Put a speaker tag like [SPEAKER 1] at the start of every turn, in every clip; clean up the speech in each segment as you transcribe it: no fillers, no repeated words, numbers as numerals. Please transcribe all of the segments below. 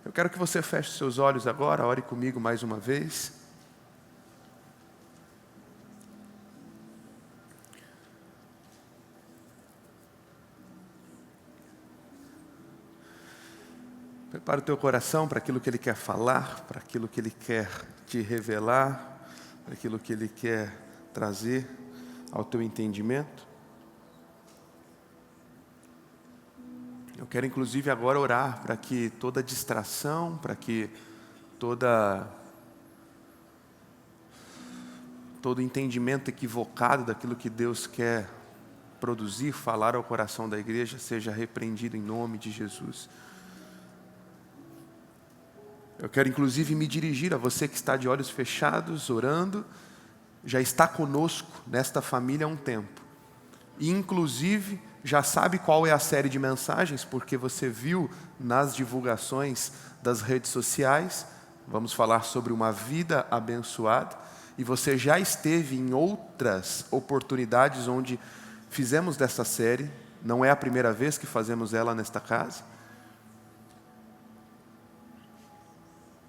[SPEAKER 1] Eu quero que você feche os seus olhos agora, ore comigo mais uma vez. Prepara o teu coração para aquilo que Ele quer falar, para aquilo que Ele quer te revelar, para aquilo que Ele quer trazer ao teu entendimento. Eu quero inclusive agora orar para que toda distração, para que todo entendimento equivocado daquilo que Deus quer produzir, falar ao coração da igreja, seja repreendido em nome de Jesus. Eu quero inclusive me dirigir a você que está de olhos fechados, orando, já está conosco nesta família há um tempo. E inclusive já sabe qual é a série de mensagens, porque você viu nas divulgações das redes sociais. Vamos falar sobre uma vida abençoada. E você já esteve em outras oportunidades onde fizemos dessa série. Não é a primeira vez que fazemos ela nesta casa.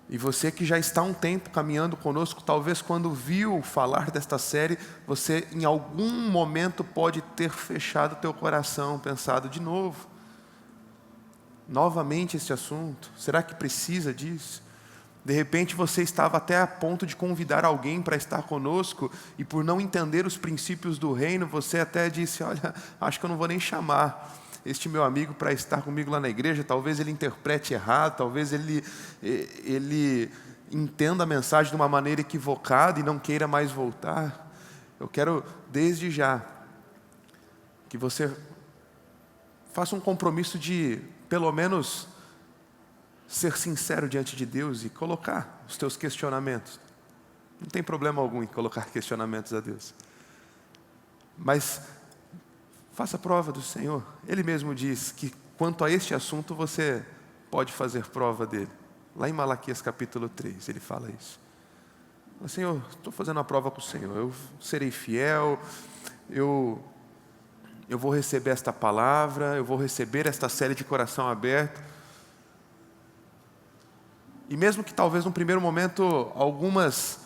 [SPEAKER 1] E você que já está há um tempo caminhando conosco, talvez quando viu falar desta série, você em algum momento pode ter fechado o teu coração, pensado de novo, novamente este assunto, será que precisa disso? De repente você estava até a ponto de convidar alguém para estar conosco, e por não entender os princípios do reino, você até disse, olha, acho que eu não vou nem chamar este meu amigo para estar comigo lá na igreja, talvez ele interprete errado, talvez ele entenda a mensagem de uma maneira equivocada e não queira mais voltar. Eu quero desde já que você faça um compromisso de pelo menos ser sincero diante de Deus e colocar os teus questionamentos. Não tem problema algum em colocar questionamentos a Deus, mas faça prova do Senhor. Ele mesmo diz que quanto a este assunto você pode fazer prova dele. Lá em Malaquias capítulo 3 ele fala isso. Senhor, estou fazendo a prova com o Senhor, eu serei fiel, eu vou receber esta palavra, eu vou receber esta série de coração aberto. E mesmo que talvez num primeiro momento algumas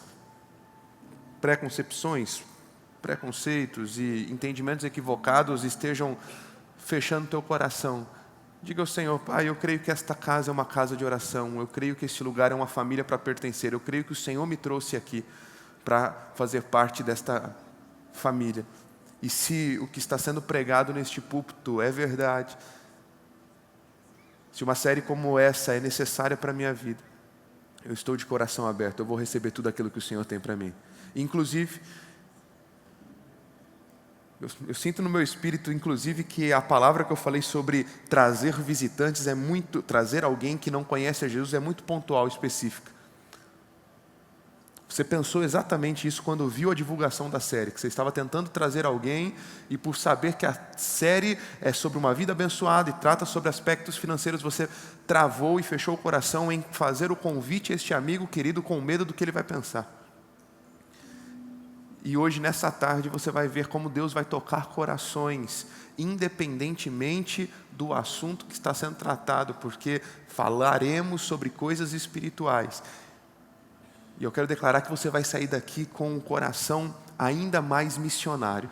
[SPEAKER 1] preconceitos e entendimentos equivocados estejam fechando teu coração, diga ao Senhor, Pai, eu creio que esta casa é uma casa de oração, eu creio que este lugar é uma família para pertencer, eu creio que o Senhor me trouxe aqui para fazer parte desta família. E se o que está sendo pregado neste púlpito é verdade, se uma série como essa é necessária para a minha vida, eu estou de coração aberto, eu vou receber tudo aquilo que o Senhor tem para mim. Inclusive, eu sinto no meu espírito, inclusive, que a palavra que eu falei sobre trazer visitantes trazer alguém que não conhece a Jesus é muito pontual e específica. Você pensou exatamente isso quando viu a divulgação da série, que você estava tentando trazer alguém e por saber que a série é sobre uma vida abençoada e trata sobre aspectos financeiros, você travou e fechou o coração em fazer o convite a este amigo querido com medo do que ele vai pensar. E hoje, nessa tarde, você vai ver como Deus vai tocar corações, independentemente do assunto que está sendo tratado, porque falaremos sobre coisas espirituais. E eu quero declarar que você vai sair daqui com um coração ainda mais missionário,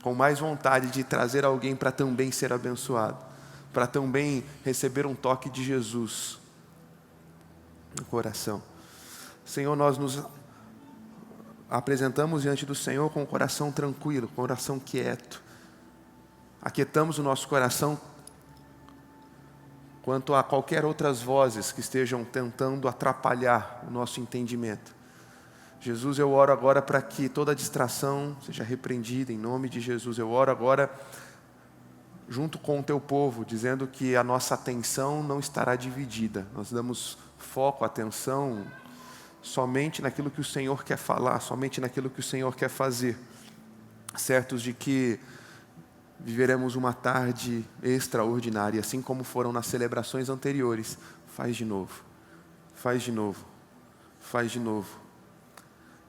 [SPEAKER 1] com mais vontade de trazer alguém para também ser abençoado, para também receber um toque de Jesus no coração. Senhor, nós nos apresentamos diante do Senhor com o coração tranquilo, com o coração quieto. Aquietamos o nosso coração quanto a qualquer outras vozes que estejam tentando atrapalhar o nosso entendimento. Jesus, eu oro agora para que toda distração seja repreendida em nome de Jesus. Eu oro agora junto com o teu povo, dizendo que a nossa atenção não estará dividida. Nós damos foco, atenção somente naquilo que o Senhor quer falar, somente naquilo que o Senhor quer fazer, certos de que viveremos uma tarde extraordinária, assim como foram nas celebrações anteriores. Faz de novo, faz de novo, faz de novo.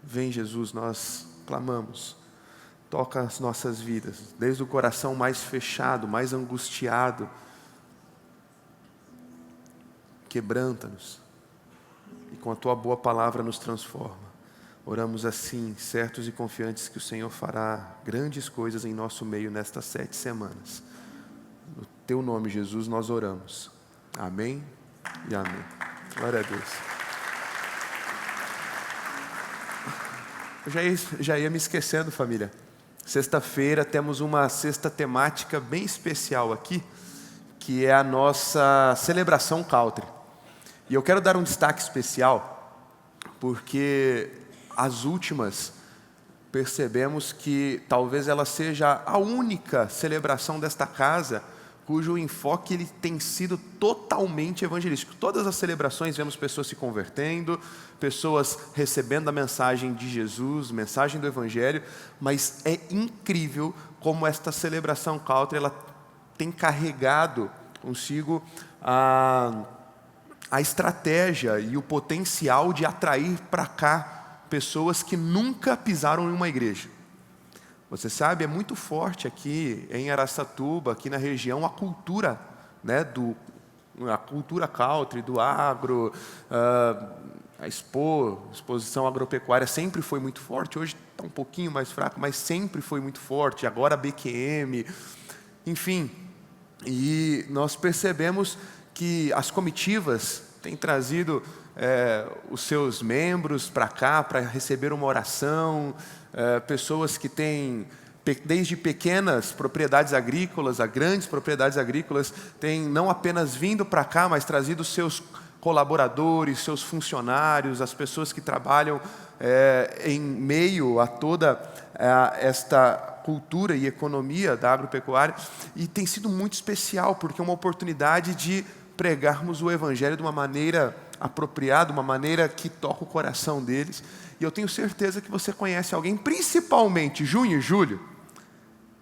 [SPEAKER 1] Vem, Jesus, nós clamamos, toca as nossas vidas, desde o coração mais fechado, mais angustiado, quebranta-nos e com a Tua boa palavra nos transforma. Oramos assim, certos e confiantes que o Senhor fará grandes coisas em nosso meio nestas 7 semanas. No Teu nome, Jesus, nós oramos. Amém e amém. Glória a Deus. Eu já ia me esquecendo, família. Sexta-feira temos uma sexta temática bem especial aqui, que é a nossa celebração country. E eu quero dar um destaque especial, porque as últimas percebemos que talvez ela seja a única celebração desta casa cujo enfoque ele tem sido totalmente evangelístico. Todas as celebrações vemos pessoas se convertendo, pessoas recebendo a mensagem de Jesus, mensagem do Evangelho, mas é incrível como esta celebração country ela tem carregado consigo a estratégia e o potencial de atrair para cá pessoas que nunca pisaram em uma igreja. Você sabe, é muito forte aqui em Araçatuba, aqui na região, a cultura, né, a cultura country, do agro, a exposição agropecuária sempre foi muito forte. Hoje está um pouquinho mais fraco, mas sempre foi muito forte. Agora a BQM, enfim. E nós percebemos que as comitivas têm trazido os seus membros para cá para receber uma oração, pessoas que têm desde pequenas propriedades agrícolas a grandes propriedades agrícolas, têm não apenas vindo para cá, mas trazido seus colaboradores, seus funcionários, as pessoas que trabalham em meio a toda esta cultura e economia da agropecuária, e tem sido muito especial, porque é uma oportunidade de pregarmos o Evangelho de uma maneira apropriada, uma maneira que toca o coração deles. E eu tenho certeza que você conhece alguém, principalmente junho e julho.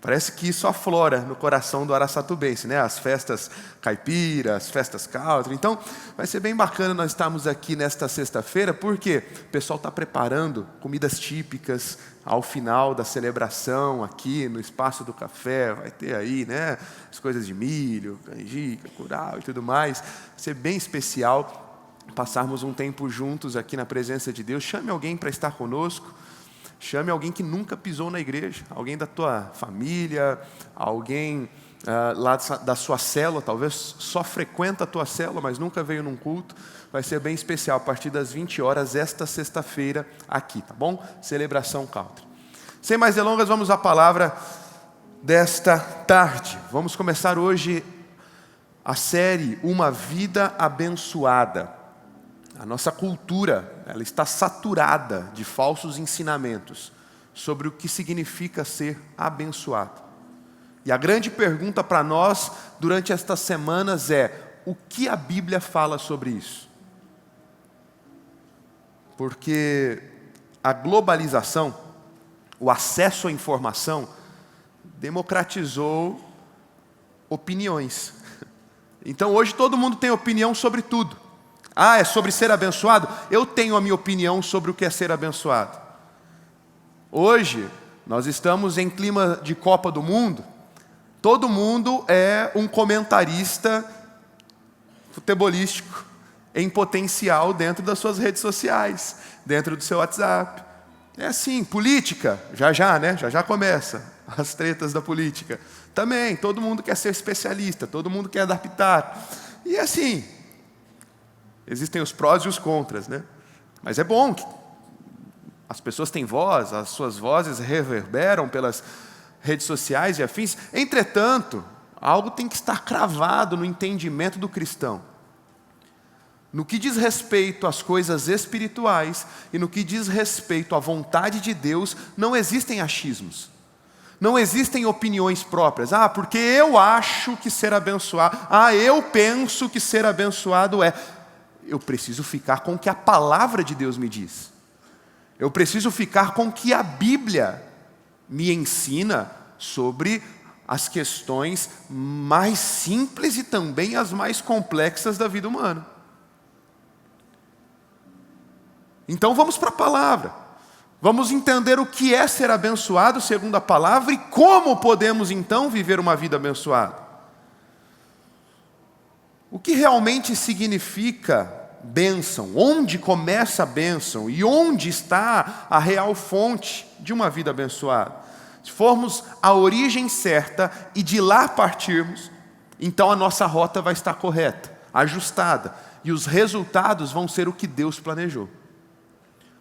[SPEAKER 1] Parece que isso aflora no coração do araçatubense, né? As festas caipiras, as festas country. Então, vai ser bem bacana nós estarmos aqui nesta sexta-feira, porque o pessoal está preparando comidas típicas ao final da celebração, aqui no Espaço do Café. Vai ter aí, né? As coisas de milho, canjica, curau e tudo mais. Vai ser bem especial passarmos um tempo juntos aqui na presença de Deus. Chame alguém para estar conosco. Chame alguém que nunca pisou na igreja, alguém da tua família, alguém lá da sua célula, talvez só frequenta a tua célula, mas nunca veio num culto. Vai ser bem especial, a partir das 20 horas, esta sexta-feira aqui, tá bom? Celebração country. Sem mais delongas, vamos à palavra desta tarde. Vamos começar hoje a série Uma Vida Abençoada. A nossa cultura, ela está saturada de falsos ensinamentos sobre o que significa ser abençoado. E a grande pergunta para nós durante estas semanas é: o que a Bíblia fala sobre isso? Porque a globalização, o acesso à informação, democratizou opiniões. Então hoje todo mundo tem opinião sobre tudo. É sobre ser abençoado? Eu tenho a minha opinião sobre o que é ser abençoado. Hoje, nós estamos em clima de Copa do Mundo. Todo mundo é um comentarista futebolístico em potencial dentro das suas redes sociais, dentro do seu WhatsApp. É assim, política, já, né? Já começa as tretas da política. Também, todo mundo quer ser especialista, todo mundo quer adaptar. E assim, existem os prós e os contras, né? Mas é bom que as pessoas têm voz, as suas vozes reverberam pelas redes sociais e afins. Entretanto, algo tem que estar cravado no entendimento do cristão. No que diz respeito às coisas espirituais e no que diz respeito à vontade de Deus, não existem achismos. Não existem opiniões próprias. Porque eu acho que ser abençoado. Eu penso que ser abençoado é. Eu preciso ficar com o que a palavra de Deus me diz. Eu preciso ficar com o que a Bíblia me ensina sobre as questões mais simples e também as mais complexas da vida humana. Então vamos para a palavra. Vamos entender o que é ser abençoado segundo a palavra e como podemos então viver uma vida abençoada. O que realmente significa bênção? Onde começa a bênção? E onde está a real fonte de uma vida abençoada? Se formos a origem certa e de lá partirmos, então a nossa rota vai estar correta, ajustada, e os resultados vão ser o que Deus planejou.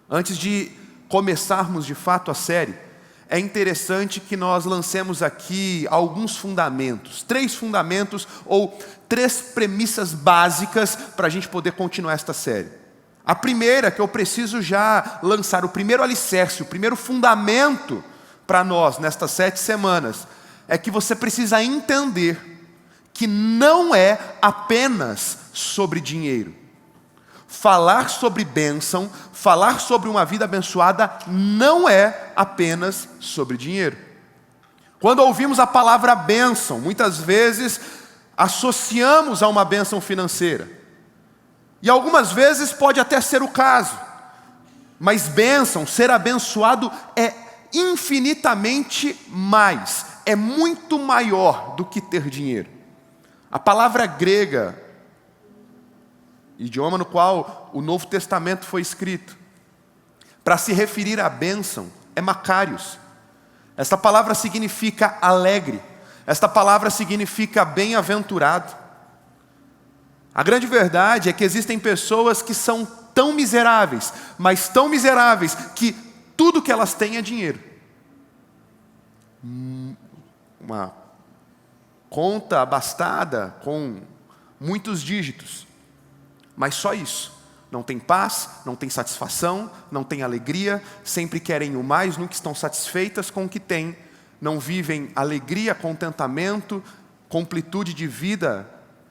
[SPEAKER 1] Antes de começarmos de fato a série, é interessante que nós lancemos aqui alguns fundamentos, 3 fundamentos ou 3 premissas básicas para a gente poder continuar esta série. A primeira, que eu preciso já lançar, o primeiro alicerce, o primeiro fundamento para nós nestas 7 semanas, é que você precisa entender que não é apenas sobre dinheiro. Falar sobre bênção, falar sobre uma vida abençoada, não é apenas sobre dinheiro. Quando ouvimos a palavra bênção, muitas vezes associamos a uma bênção financeira. E algumas vezes pode até ser o caso. Mas bênção, ser abençoado, é infinitamente mais, é muito maior do que ter dinheiro. A palavra grega, idioma no qual o Novo Testamento foi escrito, para se referir à bênção, é makarios. Esta palavra significa alegre. Esta palavra significa bem-aventurado. A grande verdade é que existem pessoas que são tão miseráveis, mas tão miseráveis, que tudo que elas têm é dinheiro. Uma conta abastada com muitos dígitos. Mas só isso. Não tem paz, não tem satisfação, não tem alegria, sempre querem o mais, nunca estão satisfeitas com o que têm, não vivem alegria, contentamento, completude de vida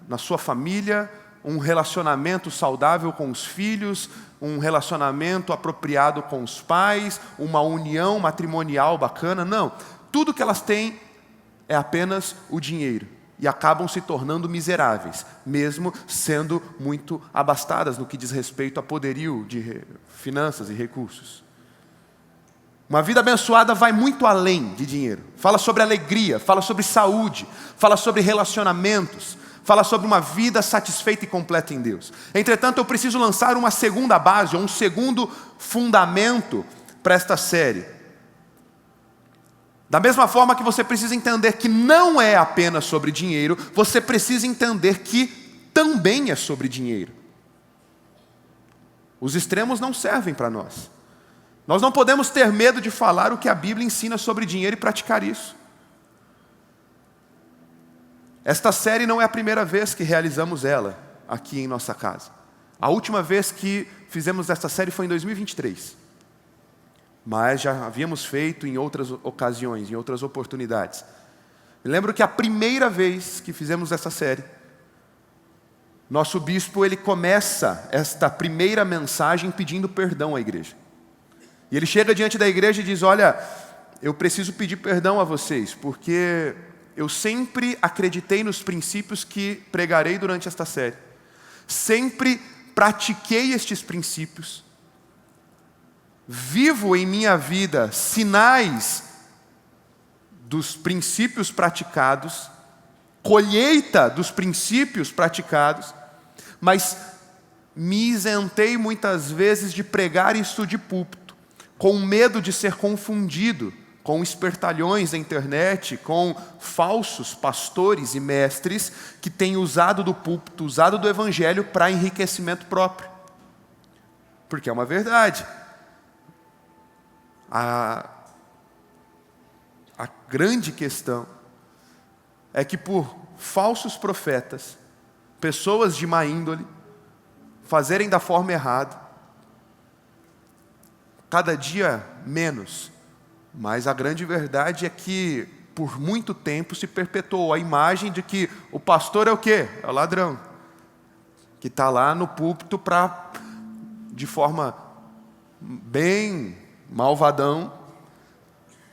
[SPEAKER 1] na sua família, um relacionamento saudável com os filhos, um relacionamento apropriado com os pais, uma união matrimonial bacana. Não, tudo que elas têm é apenas o dinheiro. E acabam se tornando miseráveis, mesmo sendo muito abastadas no que diz respeito a poderio de finanças e recursos. Uma vida abençoada vai muito além de dinheiro. Fala sobre alegria, fala sobre saúde, fala sobre relacionamentos, fala sobre uma vida satisfeita e completa em Deus. Entretanto, eu preciso lançar uma segunda base, ou um segundo fundamento para esta série. Da mesma forma que você precisa entender que não é apenas sobre dinheiro, você precisa entender que também é sobre dinheiro. Os extremos não servem para nós. Nós não podemos ter medo de falar o que a Bíblia ensina sobre dinheiro e praticar isso. Esta série não é a primeira vez que realizamos ela aqui em nossa casa. A última vez que fizemos esta série foi em 2023. Mas já havíamos feito em outras ocasiões, em outras oportunidades. Me lembro que a primeira vez que fizemos essa série, nosso bispo ele começa esta primeira mensagem pedindo perdão à igreja. E ele chega diante da igreja e diz: olha, eu preciso pedir perdão a vocês, porque eu sempre acreditei nos princípios que pregarei durante esta série. Sempre pratiquei estes princípios. Vivo em minha vida sinais dos princípios praticados, colheita dos princípios praticados, mas me isentei muitas vezes de pregar isso de púlpito, com medo de ser confundido com espertalhões da internet, com falsos pastores e mestres que têm usado do púlpito, usado do evangelho para enriquecimento próprio. Porque é uma verdade. A grande questão é que por falsos profetas, pessoas de má índole, fazerem da forma errada, cada dia menos, mas a grande verdade é que por muito tempo se perpetuou a imagem de que o pastor é o quê? É o ladrão, que está lá no púlpito para, de forma bem malvadão,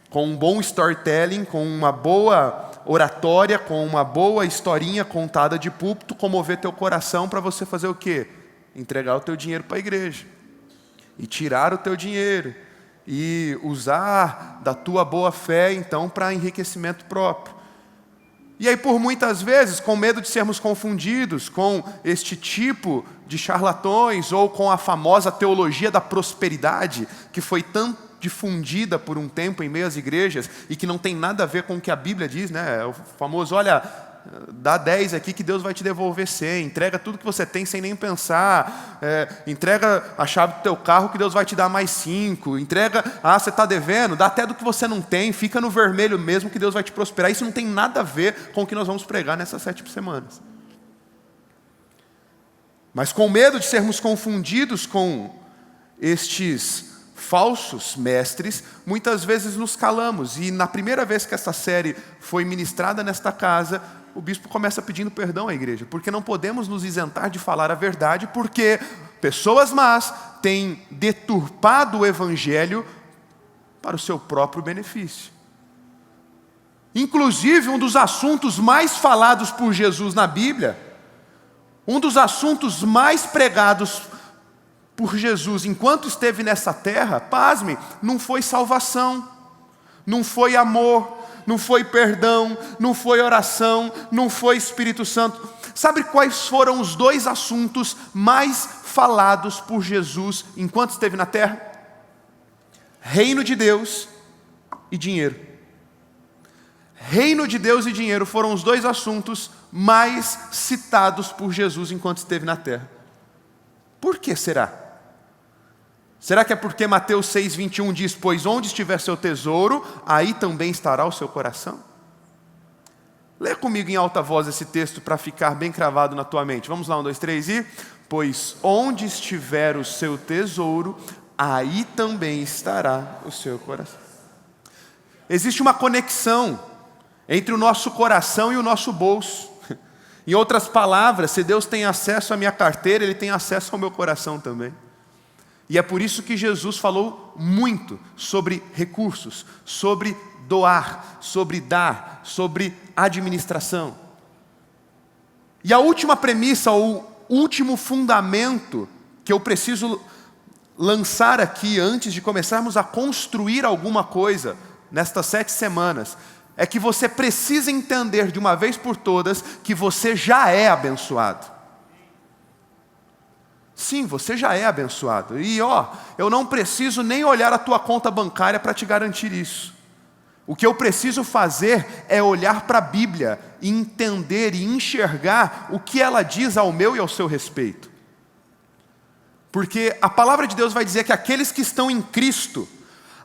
[SPEAKER 1] com um bom storytelling, com uma boa oratória, com uma boa historinha contada de púlpito, comover teu coração para você fazer o quê? Entregar o teu dinheiro para a igreja. E tirar o teu dinheiro. E usar da tua boa fé, então, para enriquecimento próprio. E aí, por muitas vezes, com medo de sermos confundidos com este tipo de charlatões ou com a famosa teologia da prosperidade, que foi tão difundida por um tempo em meio às igrejas e que não tem nada a ver com o que a Bíblia diz, né? O famoso, olha, dá 10 aqui que Deus vai te devolver 100, entrega tudo que você tem sem nem pensar, entrega a chave do teu carro que Deus vai te dar mais 5, entrega, você está devendo, dá até do que você não tem, fica no vermelho mesmo que Deus vai te prosperar. Isso não tem nada a ver com o que nós vamos pregar nessas 7 semanas. Mas com medo de sermos confundidos com estes falsos mestres, muitas vezes nos calamos. E na primeira vez que essa série foi ministrada nesta casa, o bispo começa pedindo perdão à igreja, porque não podemos nos isentar de falar a verdade, porque pessoas más têm deturpado o evangelho para o seu próprio benefício. Inclusive, um dos assuntos mais falados por Jesus na Bíblia, um dos assuntos mais pregados por Jesus enquanto esteve nessa terra, pasme, não foi salvação, não foi amor, não foi perdão, não foi oração, não foi Espírito Santo. Sabe quais foram os 2 assuntos mais falados por Jesus enquanto esteve na terra? Reino de Deus e dinheiro. Reino de Deus e dinheiro foram os 2 assuntos mais citados por Jesus enquanto esteve na terra. Por que será? Será que é porque Mateus 6,21 diz, pois onde estiver seu tesouro, aí também estará o seu coração? Lê comigo em alta voz esse texto para ficar bem cravado na tua mente. Vamos lá, 1, 2, 3 e... Pois onde estiver o seu tesouro, aí também estará o seu coração. Existe uma conexão entre o nosso coração e o nosso bolso. Em outras palavras, se Deus tem acesso à minha carteira, Ele tem acesso ao meu coração também. E é por isso que Jesus falou muito sobre recursos, sobre doar, sobre dar, sobre administração. E a última premissa, ou último fundamento que eu preciso lançar aqui antes de começarmos a construir alguma coisa nestas 7 semanas, é que você precisa entender de uma vez por todas que você já é abençoado. Sim, você já é abençoado. E eu não preciso nem olhar a tua conta bancária para te garantir isso. O que eu preciso fazer é olhar para a Bíblia e entender e enxergar o que ela diz ao meu e ao seu respeito. Porque a palavra de Deus vai dizer que aqueles que estão em Cristo,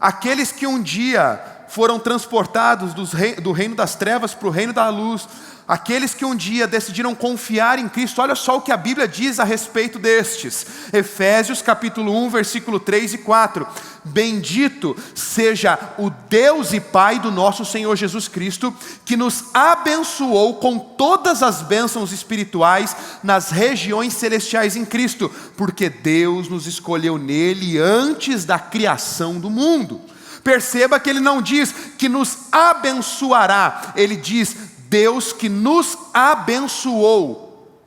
[SPEAKER 1] aqueles que um dia foram transportados do reino das trevas para o reino da luz, aqueles que um dia decidiram confiar em Cristo, olha só o que a Bíblia diz a respeito destes. Efésios capítulo 1, versículo 3 e 4. Bendito seja o Deus e Pai do nosso Senhor Jesus Cristo, que nos abençoou com todas as bênçãos espirituais nas regiões celestiais em Cristo, porque Deus nos escolheu nele antes da criação do mundo. Perceba que ele não diz que nos abençoará, ele diz Deus que nos abençoou,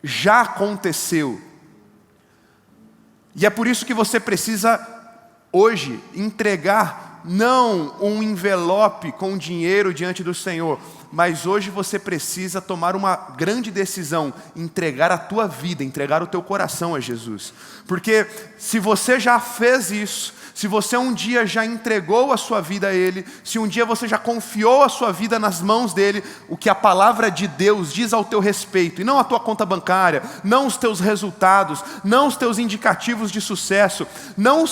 [SPEAKER 1] já aconteceu. E é por isso que você precisa hoje entregar não um envelope com dinheiro diante do Senhor, mas hoje você precisa tomar uma grande decisão, entregar a tua vida, entregar o teu coração a Jesus. Porque se você já fez isso, se você um dia já entregou a sua vida a Ele, se um dia você já confiou a sua vida nas mãos dEle, o que a palavra de Deus diz ao teu respeito, e não a tua conta bancária, não os teus resultados, não os teus indicativos de sucesso, não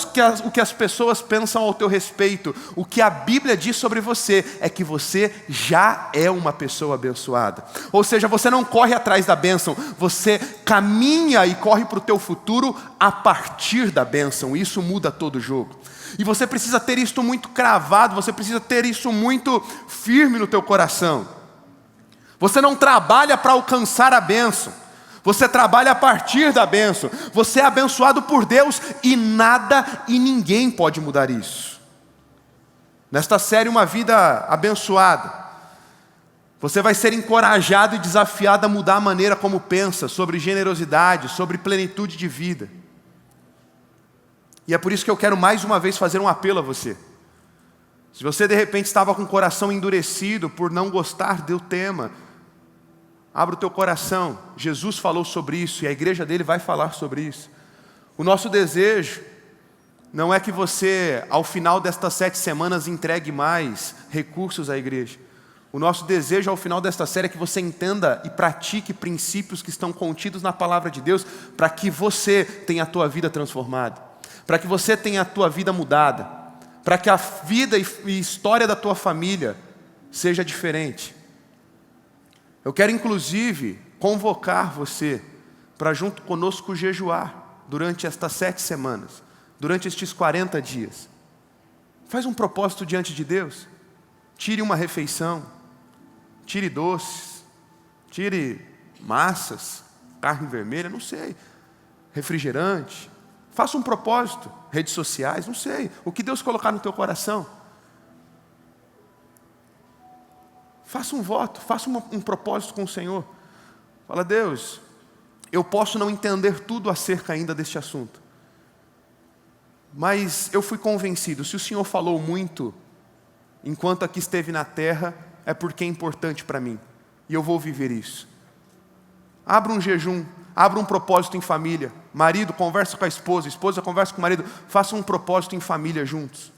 [SPEAKER 1] o que as pessoas pensam ao teu respeito, o que a Bíblia diz sobre você é que você já é uma pessoa abençoada. Ou seja, você não corre atrás da bênção, você caminha e corre para o teu futuro a partir da bênção. Isso muda todo o jogo. E você precisa ter isso muito cravado, você precisa ter isso muito firme no teu coração. Você não trabalha para alcançar a bênção, você trabalha a partir da bênção. Você é abençoado por Deus e nada e ninguém pode mudar isso. Nesta série Uma Vida Abençoada, você vai ser encorajado e desafiado a mudar a maneira como pensa sobre generosidade, sobre plenitude de vida. E é por isso que eu quero mais uma vez fazer um apelo a você. Se você de repente estava com o coração endurecido por não gostar do tema, abra o teu coração. Jesus falou sobre isso e a igreja dele vai falar sobre isso. O nosso desejo não é que você, ao final destas 7 semanas, entregue mais recursos à igreja. O nosso desejo ao final desta série é que você entenda e pratique princípios que estão contidos na palavra de Deus, para que você tenha a tua vida transformada, para que você tenha a tua vida mudada, para que a vida e história da tua família seja diferente. Eu quero inclusive convocar você para junto conosco jejuar durante estas 7 semanas, durante estes 40 dias. Faz um propósito diante de Deus. Tire uma refeição, tire doces, tire massas, carne vermelha, não sei, refrigerante. Faça um propósito, redes sociais, não sei, o que Deus colocar no teu coração. Faça um voto, faça um propósito com o Senhor. Fala, Deus, eu posso não entender tudo acerca ainda deste assunto, mas eu fui convencido, se o Senhor falou muito enquanto aqui esteve na terra, é porque é importante para mim, e eu vou viver isso. Abra um jejum, abra um propósito em família. Marido, conversa com a esposa, esposa conversa com o marido, façam um propósito em família juntos.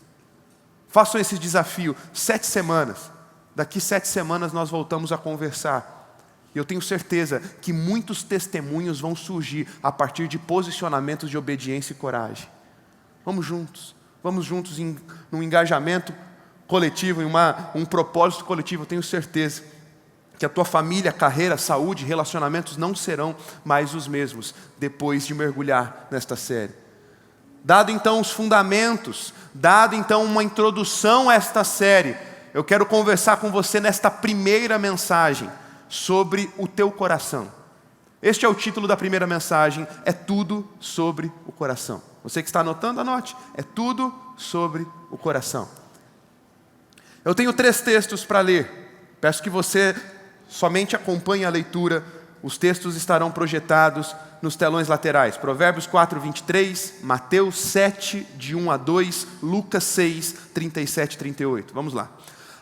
[SPEAKER 1] Façam esse desafio, 7 semanas. Daqui 7 semanas nós voltamos a conversar. E eu tenho certeza que muitos testemunhos vão surgir a partir de posicionamentos de obediência e coragem. Vamos juntos num engajamento coletivo, em um propósito coletivo. Eu tenho certeza que a tua família, carreira, saúde, relacionamentos não serão mais os mesmos depois de mergulhar nesta série. Dado então os fundamentos, dado então uma introdução a esta série, eu quero conversar com você nesta primeira mensagem sobre o teu coração. Este é o título da primeira mensagem, é tudo sobre o coração. Você que está anotando, anote, é tudo sobre o coração. Eu tenho 3 textos para ler, peço que você somente acompanhe a leitura, os textos estarão projetados nos telões laterais. Provérbios 4, 23, Mateus 7, de 1 a 2, Lucas 6, 37 e 38. Vamos lá.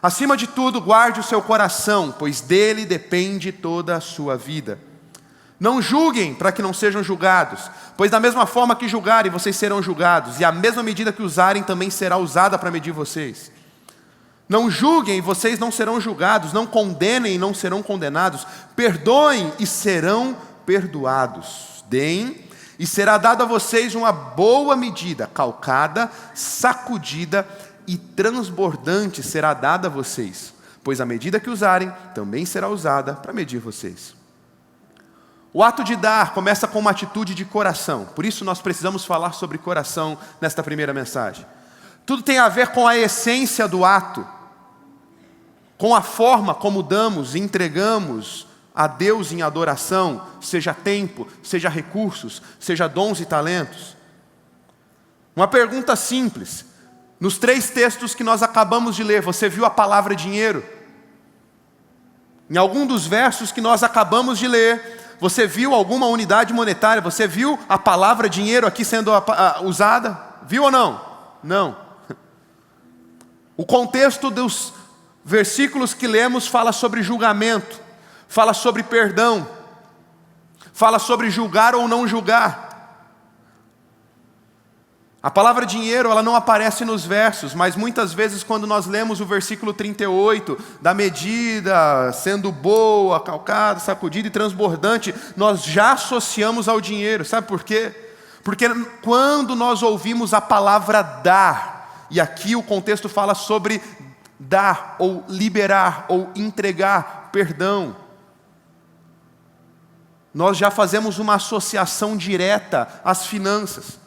[SPEAKER 1] Acima de tudo, guarde o seu coração, pois dele depende toda a sua vida. Não julguem para que não sejam julgados, pois da mesma forma que julgarem, vocês serão julgados, e a mesma medida que usarem também será usada para medir vocês. Não julguem e vocês não serão julgados, não condenem e não serão condenados, perdoem e serão perdoados, deem e será dado a vocês uma boa medida, calcada, sacudida e transbordante será dada a vocês, pois a medida que usarem também será usada para medir vocês. O ato de dar começa com uma atitude de coração, por isso nós precisamos falar sobre coração nesta primeira mensagem. Tudo tem a ver com a essência do ato, com a forma como damos e entregamos a Deus em adoração, seja tempo, seja recursos, seja dons e talentos. Uma pergunta simples, nos 3 textos que nós acabamos de ler, você viu a palavra dinheiro? Em algum dos versos que nós acabamos de ler, você viu alguma unidade monetária? Você viu a palavra dinheiro aqui sendo usada? Viu ou não? Não. O contexto dos versículos que lemos fala sobre julgamento, fala sobre perdão, fala sobre julgar ou não julgar. A palavra dinheiro, ela não aparece nos versos, mas muitas vezes quando nós lemos o versículo 38, da medida, sendo boa, calcada, sacudida e transbordante, nós já associamos ao dinheiro. Sabe por quê? Porque quando nós ouvimos a palavra dar, e aqui o contexto fala sobre dar, ou liberar, ou entregar perdão, nós já fazemos uma associação direta às finanças.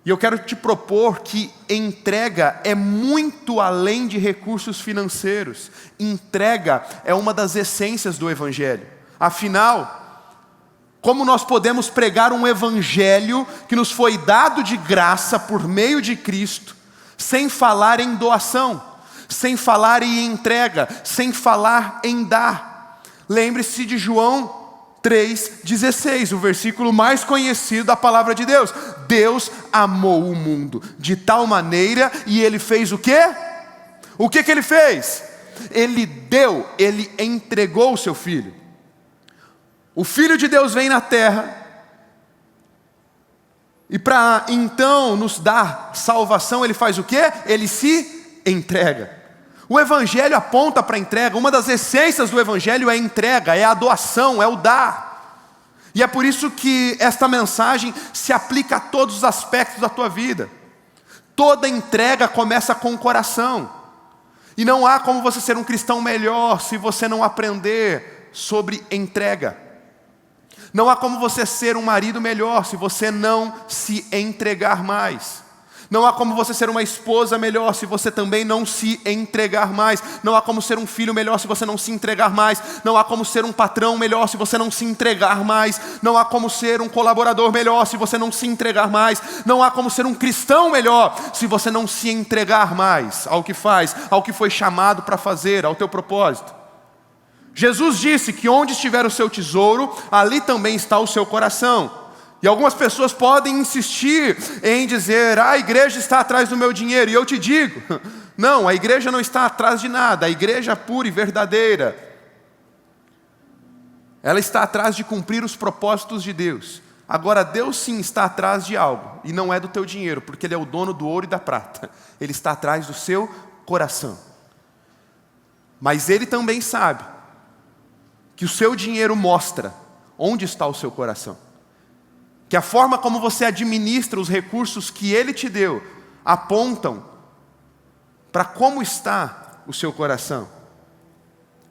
[SPEAKER 1] E eu quero te propor que entrega é muito além de recursos financeiros. Entrega é uma das essências do Evangelho. Afinal, como nós podemos pregar um evangelho que nos foi dado de graça por meio de Cristo, sem falar em doação, sem falar em entrega, sem falar em dar? Lembre-se de João 3,16, o versículo mais conhecido da palavra de Deus. Deus amou o mundo de tal maneira, e Ele fez o quê? O que ele fez? Ele entregou o seu Filho. O Filho de Deus vem na terra, e para então nos dar salvação, ele faz o quê? Ele se entrega. O Evangelho aponta para a entrega. Uma das essências do Evangelho é a entrega, é a doação, é o dar. E é por isso que esta mensagem se aplica a todos os aspectos da tua vida. Toda entrega começa com o coração. E não há como você ser um cristão melhor se você não aprender sobre entrega. Não há como você ser um marido melhor se você não se entregar mais. Não há como você ser uma esposa melhor se você também não se entregar mais. Não há como ser um filho melhor se você não se entregar mais. Não há como ser um patrão melhor se você não se entregar mais. Não há como ser um colaborador melhor se você não se entregar mais. Não há como ser um cristão melhor se você não se entregar mais ao que faz, ao que foi chamado para fazer, ao teu propósito. Jesus disse que onde estiver o seu tesouro, ali também está o seu coração. E algumas pessoas podem insistir em dizer: a igreja está atrás do meu dinheiro. E eu te digo, não, a igreja não está atrás de nada. A igreja pura e verdadeira, ela está atrás de cumprir os propósitos de Deus. Agora, Deus sim está atrás de algo, e não é do teu dinheiro, porque Ele é o dono do ouro e da prata. Ele está atrás do seu coração. Mas Ele também sabe que o seu dinheiro mostra onde está o seu coração. Que a forma como você administra os recursos que Ele te deu apontam para como está o seu coração.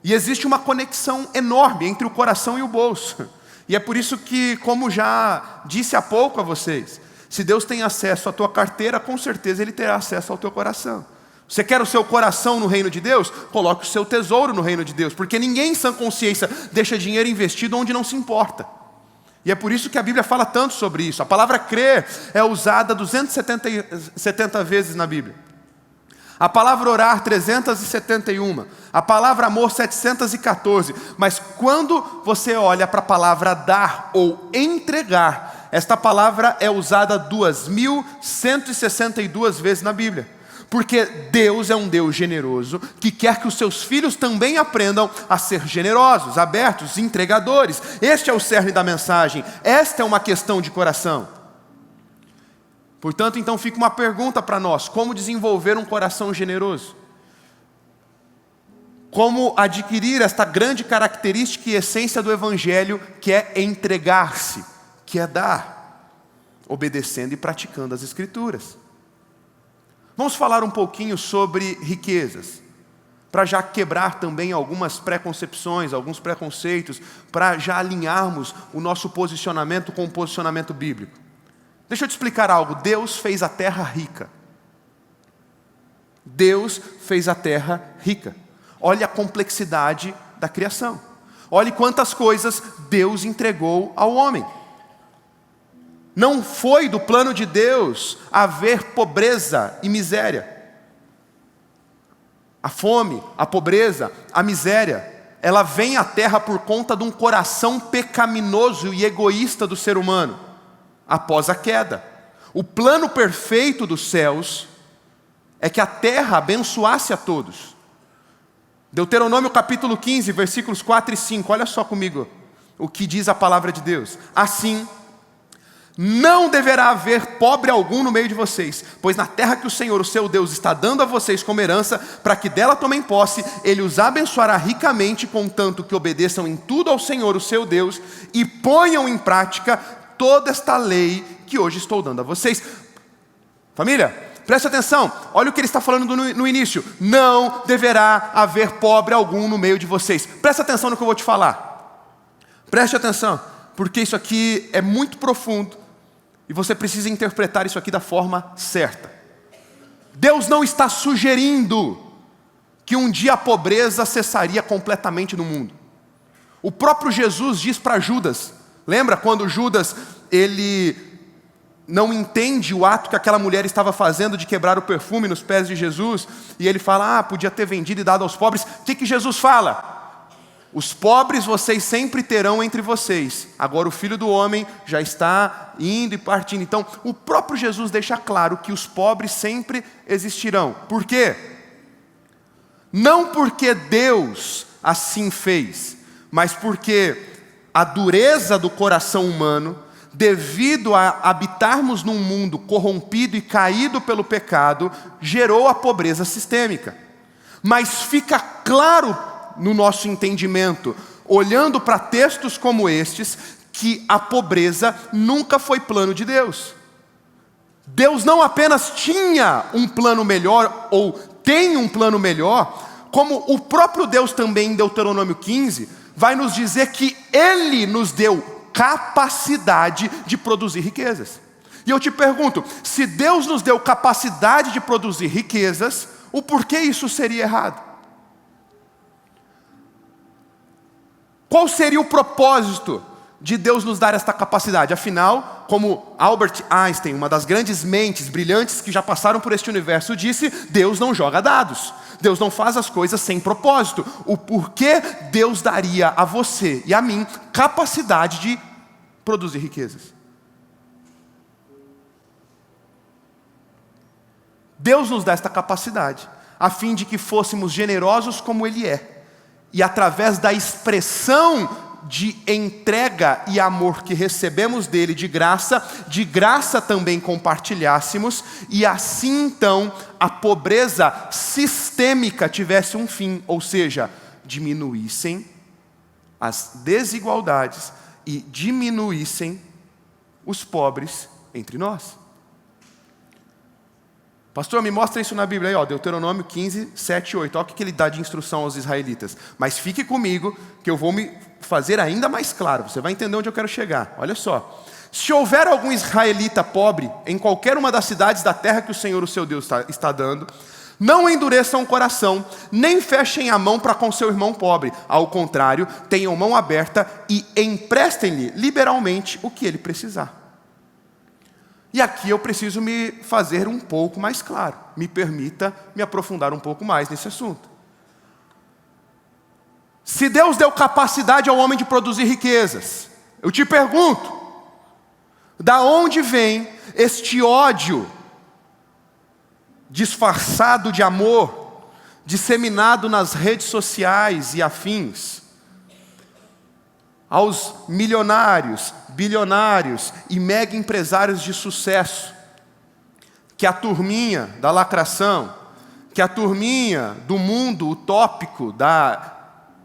[SPEAKER 1] E existe uma conexão enorme entre o coração e o bolso. E é por isso que, como já disse há pouco a vocês, se Deus tem acesso à tua carteira, com certeza Ele terá acesso ao teu coração. Você quer o seu coração no reino de Deus? Coloque o seu tesouro no reino de Deus, porque ninguém em sã consciência deixa dinheiro investido onde não se importa. E é por isso que a Bíblia fala tanto sobre isso. A palavra crer é usada 270 vezes na Bíblia. A palavra orar 371. A palavra amor 714. Mas quando você olha para a palavra dar ou entregar, esta palavra é usada 2162 vezes na Bíblia. Porque Deus é um Deus generoso, que quer que os seus filhos também aprendam a ser generosos, abertos, entregadores. Este é o cerne da mensagem. Esta é uma questão de coração. Portanto, então fica uma pergunta para nós: como desenvolver um coração generoso? Como adquirir esta grande característica e essência do Evangelho, que é entregar-se, que é dar, obedecendo e praticando as Escrituras. Vamos falar um pouquinho sobre riquezas, para já quebrar também algumas preconcepções, alguns preconceitos, para já alinharmos o nosso posicionamento com o posicionamento bíblico. Deixa eu te explicar algo. Deus fez a terra rica. Deus fez a terra rica. Olha a complexidade da criação. Olhe quantas coisas Deus entregou ao homem. Não foi do plano de Deus haver pobreza e miséria. A fome, a pobreza, a miséria, ela vem à terra por conta de um coração pecaminoso e egoísta do ser humano, após a queda. O plano perfeito dos céus é que a terra abençoasse a todos. Deuteronômio capítulo 15, versículos 4 e 5, olha só comigo o que diz a palavra de Deus. Assim, não deverá haver pobre algum no meio de vocês, pois na terra que o Senhor, o seu Deus, está dando a vocês como herança, para que dela tomem posse, Ele os abençoará ricamente, contanto que obedeçam em tudo ao Senhor, o seu Deus, e ponham em prática toda esta lei que hoje estou dando a vocês. Família, preste atenção, olha o que ele está falando no início. Não deverá haver pobre algum no meio de vocês. Preste atenção no que eu vou te falar. Preste atenção, porque isso aqui é muito profundo. E você precisa interpretar isso aqui da forma certa. Deus não está sugerindo que um dia a pobreza cessaria completamente no mundo. O próprio Jesus diz para Judas, lembra quando Judas, ele não entende o ato que aquela mulher estava fazendo de quebrar o perfume nos pés de Jesus, e ele fala, podia ter vendido e dado aos pobres. O que Jesus fala? Os pobres vocês sempre terão entre vocês. Agora o Filho do Homem já está indo e partindo. Então, o próprio Jesus deixa claro que os pobres sempre existirão. Por quê? Não porque Deus assim fez, mas porque a dureza do coração humano, devido a habitarmos num mundo corrompido e caído pelo pecado, gerou a pobreza sistêmica. Mas fica claro no nosso entendimento, olhando para textos como estes, que a pobreza nunca foi plano de Deus. Deus não apenas tinha um plano melhor, ou tem um plano melhor, como o próprio Deus também em Deuteronômio 15, vai nos dizer que Ele nos deu capacidade de produzir riquezas. E eu te pergunto, se Deus nos deu capacidade de produzir riquezas, o porquê isso seria errado? Qual seria o propósito de Deus nos dar esta capacidade? Afinal, como Albert Einstein, uma das grandes mentes brilhantes que já passaram por este universo, disse, Deus não joga dados. Deus não faz as coisas sem propósito. O porquê Deus daria a você e a mim capacidade de produzir riquezas? Deus nos dá esta capacidade, a fim de que fôssemos generosos como Ele é. E através da expressão de entrega e amor que recebemos dele de graça também compartilhássemos, e assim então a pobreza sistêmica tivesse um fim, ou seja, diminuíssem as desigualdades e diminuíssem os pobres entre nós. Pastor, me mostra isso na Bíblia aí, Deuteronômio 15, 7 e 8. Olha o que ele dá de instrução aos israelitas. Mas fique comigo, que eu vou me fazer ainda mais claro. Você vai entender onde eu quero chegar. Olha só. Se houver algum israelita pobre em qualquer uma das cidades da terra que o Senhor, o seu Deus, está dando, não endureçam o coração, nem fechem a mão para com seu irmão pobre. Ao contrário, tenham mão aberta e emprestem-lhe liberalmente o que ele precisar. E aqui eu preciso me fazer um pouco mais claro. Me permita me aprofundar um pouco mais nesse assunto. Se Deus deu capacidade ao homem de produzir riquezas, eu te pergunto, da onde vem este ódio disfarçado de amor, disseminado nas redes sociais e afins, aos milionários, bilionários e mega empresários de sucesso, que a turminha da lacração, que a turminha do mundo utópico da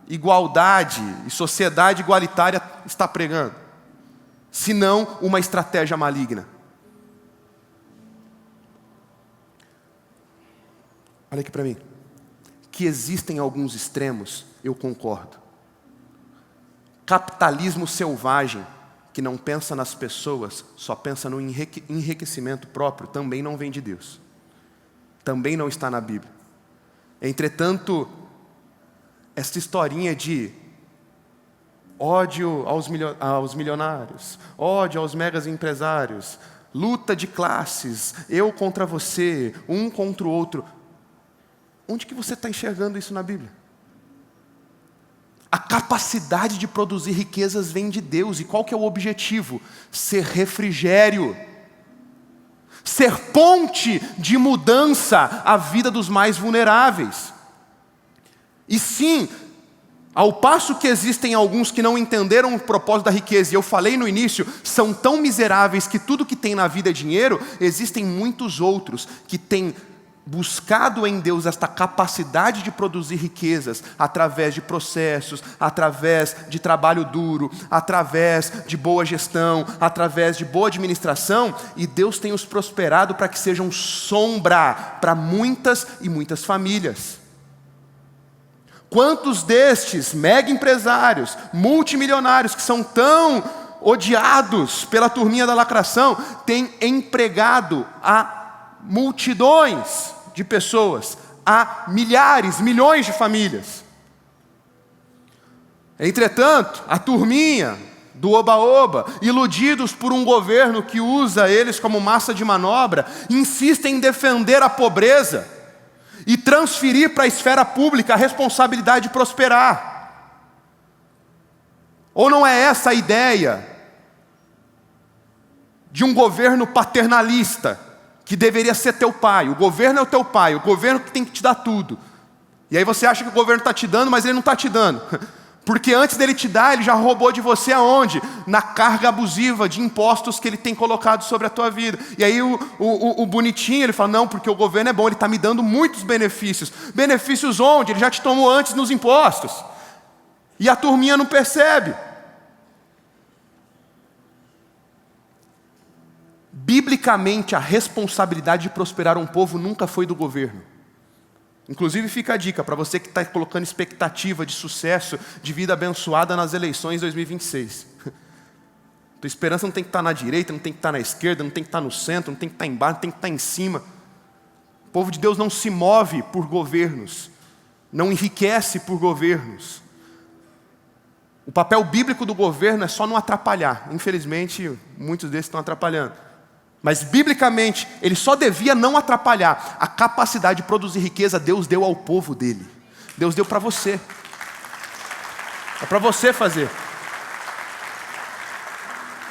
[SPEAKER 1] igualdade e sociedade igualitária está pregando, senão uma estratégia maligna. Olha aqui para mim, que existem alguns extremos, eu concordo. Capitalismo selvagem, que não pensa nas pessoas, só pensa no enriquecimento próprio, também não vem de Deus. Também não está na Bíblia. Entretanto, esta historinha de ódio aos milionários, ódio aos megas empresários, luta de classes, eu contra você, um contra o outro. Onde que você está enxergando isso na Bíblia? A capacidade de produzir riquezas vem de Deus. E qual que é o objetivo? Ser refrigério. Ser ponte de mudança à vida dos mais vulneráveis. E sim, ao passo que existem alguns que não entenderam o propósito da riqueza, e eu falei no início, são tão miseráveis que tudo que tem na vida é dinheiro, existem muitos outros que têm buscado em Deus esta capacidade de produzir riquezas através de processos, através de trabalho duro, através de boa gestão, através de boa administração, e Deus tem os prosperado para que sejam sombra para muitas e muitas famílias. Quantos destes mega empresários, multimilionários, que são tão odiados pela turminha da lacração, têm empregado a multidões de pessoas, a milhares, milhões de famílias. Entretanto, a turminha do oba-oba, iludidos por um governo que usa eles como massa de manobra, insistem em defender a pobreza e transferir para a esfera pública a responsabilidade de prosperar. Ou não é essa a ideia de um governo paternalista, que deveria ser teu pai? O governo é o teu pai, o governo que tem que te dar tudo. E aí você acha que o governo está te dando, mas ele não está te dando. Porque antes dele te dar, ele já roubou de você aonde? Na carga abusiva de impostos que ele tem colocado sobre a tua vida. E aí o bonitinho, ele fala, não, porque o governo é bom, ele está me dando muitos benefícios. Benefícios onde? Ele já te tomou antes nos impostos. E a turminha não percebe. Biblicamente, a responsabilidade de prosperar um povo nunca foi do governo. Inclusive fica a dica para você que está colocando expectativa de sucesso, de vida abençoada nas eleições de 2026. Tua esperança não tem que estar na direita, não tem que estar na esquerda, não tem que estar no centro, não tem que estar embaixo, não tem que estar em cima. O povo de Deus não se move por governos, não enriquece por governos. O papel bíblico do governo é só não atrapalhar. Infelizmente, muitos desses estão atrapalhando. Mas, biblicamente, ele só devia não atrapalhar. A capacidade de produzir riqueza, Deus deu ao povo dele. Deus deu para você. É para você fazer.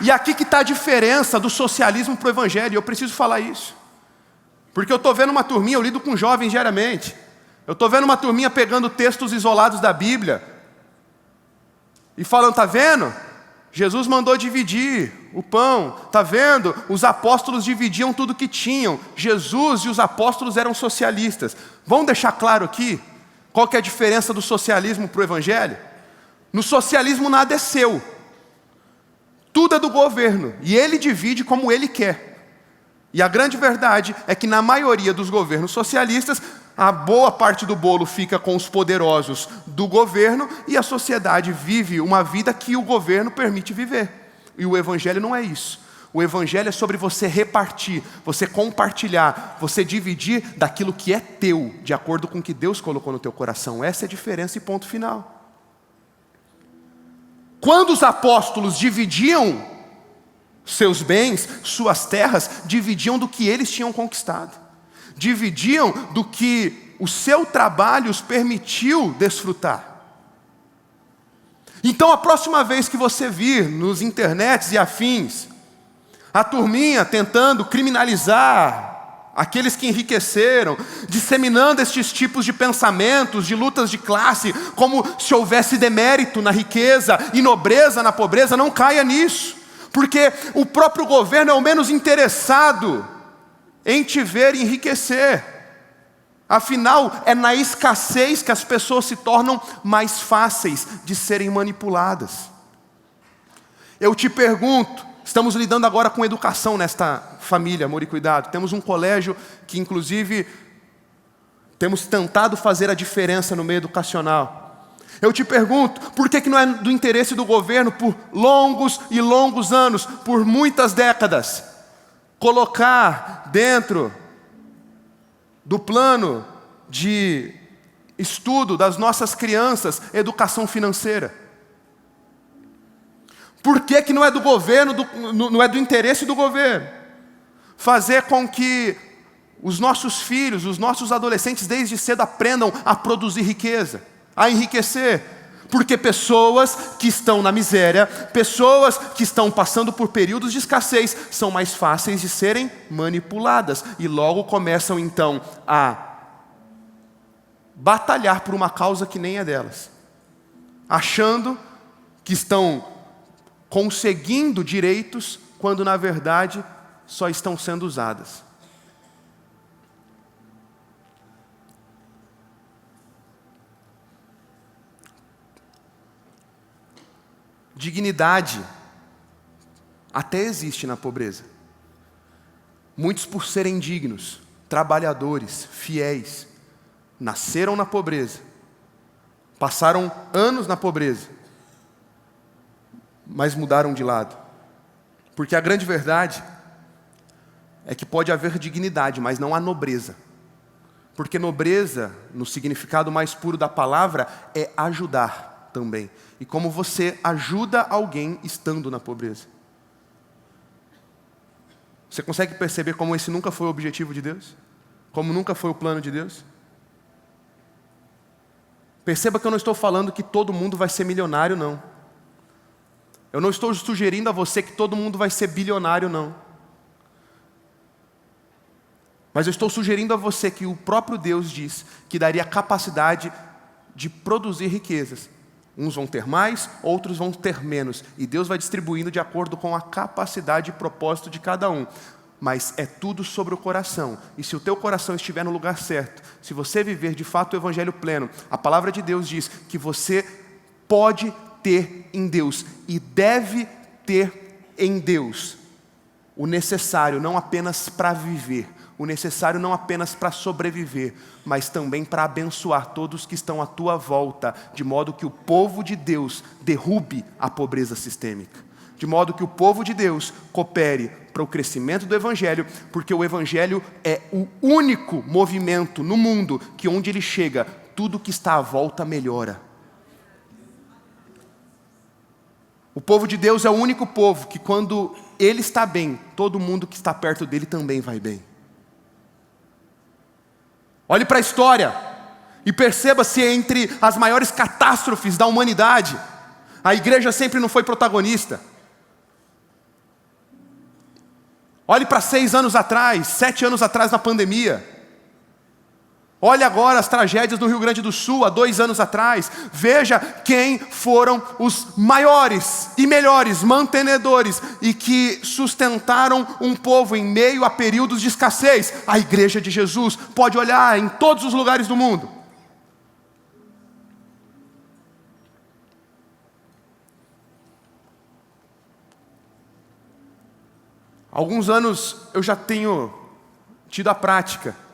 [SPEAKER 1] E aqui que está a diferença do socialismo para o evangelho. E eu preciso falar isso. Porque eu estou vendo uma turminha, eu lido com jovens diariamente. Eu estou vendo uma turminha pegando textos isolados da Bíblia. E falando, está vendo? Jesus mandou dividir o pão, está vendo? Os apóstolos dividiam tudo que tinham. Jesus e os apóstolos eram socialistas. Vamos deixar claro aqui qual que é a diferença do socialismo para o evangelho? No socialismo nada é seu. Tudo é do governo e ele divide como ele quer. E a grande verdade é que na maioria dos governos socialistas, a boa parte do bolo fica com os poderosos do governo e a sociedade vive uma vida que o governo permite viver. E o evangelho não é isso. O evangelho é sobre você repartir, você compartilhar, você dividir daquilo que é teu, de acordo com o que Deus colocou no teu coração. Essa é a diferença e ponto final. Quando os apóstolos dividiam seus bens, suas terras, dividiam do que eles tinham conquistado. Dividiam do que o seu trabalho os permitiu desfrutar. Então a próxima vez que você vir nos internets e afins, a turminha tentando criminalizar aqueles que enriqueceram, disseminando estes tipos de pensamentos, de lutas de classe, como se houvesse demérito na riqueza e nobreza na pobreza, não caia nisso. Porque o próprio governo é o menos interessado em te ver enriquecer. Afinal, é na escassez que as pessoas se tornam mais fáceis de serem manipuladas. Eu te pergunto, estamos lidando agora com educação nesta família, Amor e Cuidado. Temos um colégio que, inclusive, temos tentado fazer a diferença no meio educacional. Eu te pergunto, por que não é do interesse do governo, por longos e longos anos, por muitas décadas, colocar dentro do plano de estudo das nossas crianças educação financeira? Por que não é do governo, não é do interesse do governo fazer com que os nossos filhos, os nossos adolescentes desde cedo aprendam a produzir riqueza, a enriquecer? Porque pessoas que estão na miséria, pessoas que estão passando por períodos de escassez, são mais fáceis de serem manipuladas. E logo começam então a batalhar por uma causa que nem é delas. Achando que estão conseguindo direitos, quando na verdade só estão sendo usadas. Dignidade até existe na pobreza. Muitos, por serem dignos, trabalhadores, fiéis, nasceram na pobreza, passaram anos na pobreza, mas mudaram de lado. Porque a grande verdade é que pode haver dignidade, mas não há nobreza. Porque nobreza, no significado mais puro da palavra, é ajudar também. E como você ajuda alguém estando na pobreza. Você consegue perceber como esse nunca foi o objetivo de Deus? Como nunca foi o plano de Deus? Perceba que eu não estou falando que todo mundo vai ser milionário, não. Eu não estou sugerindo a você que todo mundo vai ser bilionário, não. Mas eu estou sugerindo a você que o próprio Deus diz que daria capacidade de produzir riquezas. Uns vão ter mais, outros vão ter menos. E Deus vai distribuindo de acordo com a capacidade e propósito de cada um. Mas é tudo sobre o coração. E se o teu coração estiver no lugar certo, se você viver de fato o evangelho pleno, a palavra de Deus diz que você pode ter em Deus e deve ter em Deus o necessário, não apenas para viver, o necessário não apenas para sobreviver, mas também para abençoar todos que estão à tua volta, de modo que o povo de Deus derrube a pobreza sistêmica, de modo que o povo de Deus coopere para o crescimento do Evangelho, porque o Evangelho é o único movimento no mundo que onde ele chega, tudo que está à volta melhora. O povo de Deus é o único povo que quando ele está bem, todo mundo que está perto dele também vai bem. Olhe para a história e perceba se entre as maiores catástrofes da humanidade, a igreja sempre não foi protagonista. Olhe para 6 anos atrás, 7 anos atrás na pandemia. Olhe agora as tragédias do Rio Grande do Sul, há 2 anos atrás. Veja quem foram os maiores e melhores mantenedores e que sustentaram um povo em meio a períodos de escassez. A igreja de Jesus. Pode olhar em todos os lugares do mundo. Há alguns anos eu já tenho tido a prática.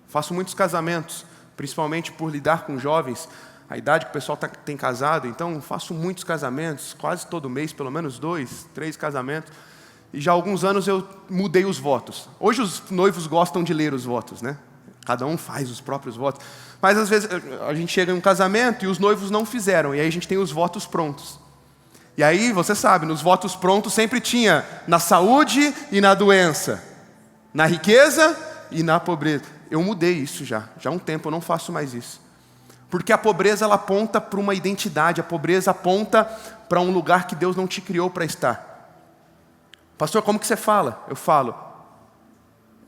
[SPEAKER 1] Faço muitos casamentos, principalmente por lidar com jovens, a idade que o pessoal tem casado, então faço muitos casamentos, quase todo mês, pelo menos 2, 3 casamentos, e já há alguns anos eu mudei os votos. Hoje os noivos gostam de ler os votos, né? Cada um faz os próprios votos, mas às vezes a gente chega em um casamento e os noivos não fizeram, e aí a gente tem os votos prontos. E aí, você sabe, nos votos prontos sempre tinha na saúde e na doença, na riqueza e na pobreza. Eu mudei isso já há um tempo, eu não faço mais isso. Porque a pobreza ela aponta para uma identidade, a pobreza aponta para um lugar que Deus não te criou para estar. Pastor, como que você fala? Eu falo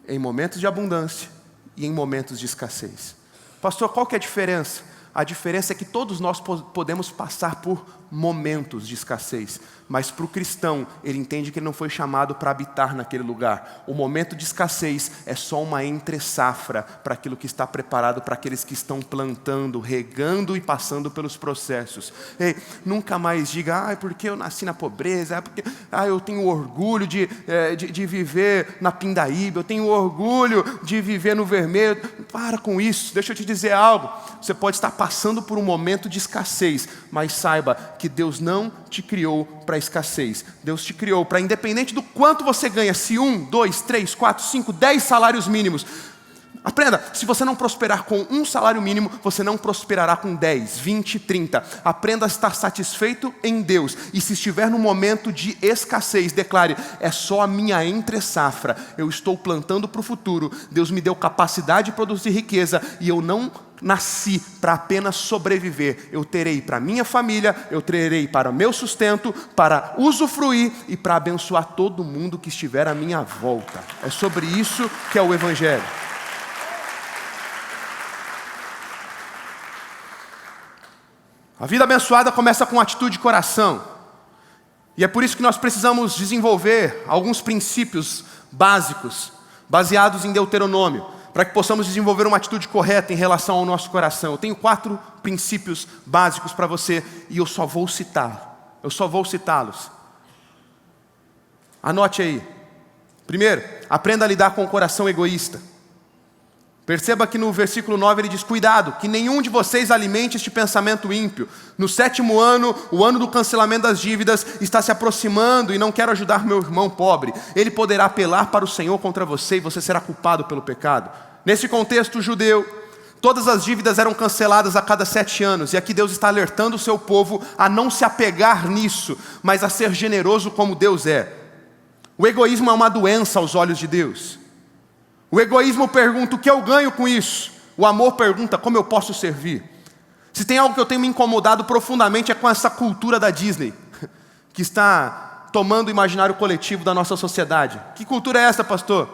[SPEAKER 1] em momentos de abundância e em momentos de escassez. Pastor, qual que é a diferença? A diferença é que todos nós podemos passar por momentos de escassez, mas para o cristão, ele entende que ele não foi chamado para habitar naquele lugar. O momento de escassez é só uma entre-safra para aquilo que está preparado para aqueles que estão plantando, regando e passando pelos processos. Ei, nunca mais diga, porque eu nasci na pobreza, porque eu tenho orgulho de viver na Pindaíba, eu tenho orgulho de viver no vermelho. Para com isso, deixa eu te dizer algo. Você pode estar passando por um momento de escassez, mas saiba que Deus não te criou para escassez. Deus te criou para, independente do quanto você ganha, se 1, 2, 3, 4, 5, 10 salários mínimos, aprenda, se você não prosperar com 1 salário mínimo, você não prosperará com 10, 20, 30. Aprenda a estar satisfeito em Deus. E se estiver no momento de escassez, declare, é só a minha entre-safra. Eu estou plantando para o futuro. Deus me deu capacidade de produzir riqueza e eu não nasci para apenas sobreviver. Eu terei para minha família, eu terei para o meu sustento, para usufruir e para abençoar todo mundo que estiver à minha volta. É sobre isso que é o Evangelho. A vida abençoada começa com atitude de coração. E é por isso que nós precisamos desenvolver alguns princípios básicos, baseados em Deuteronômio, para que possamos desenvolver uma atitude correta em relação ao nosso coração. Eu tenho 4 princípios básicos para você e eu só vou citá-los. Anote aí. Primeiro, aprenda a lidar com o coração egoísta. Perceba que no versículo 9 ele diz, cuidado, que nenhum de vocês alimente este pensamento ímpio. No 7º ano, o ano do cancelamento das dívidas, está se aproximando e não quero ajudar meu irmão pobre. Ele poderá apelar para o Senhor contra você e você será culpado pelo pecado. Nesse contexto judeu, todas as dívidas eram canceladas a cada 7 anos. E aqui Deus está alertando o seu povo a não se apegar nisso, mas a ser generoso como Deus é. O egoísmo é uma doença aos olhos de Deus. O egoísmo pergunta, o que eu ganho com isso? O amor pergunta, como eu posso servir? Se tem algo que eu tenho me incomodado profundamente é com essa cultura da Disney, que está tomando o imaginário coletivo da nossa sociedade. Que cultura é essa, pastor?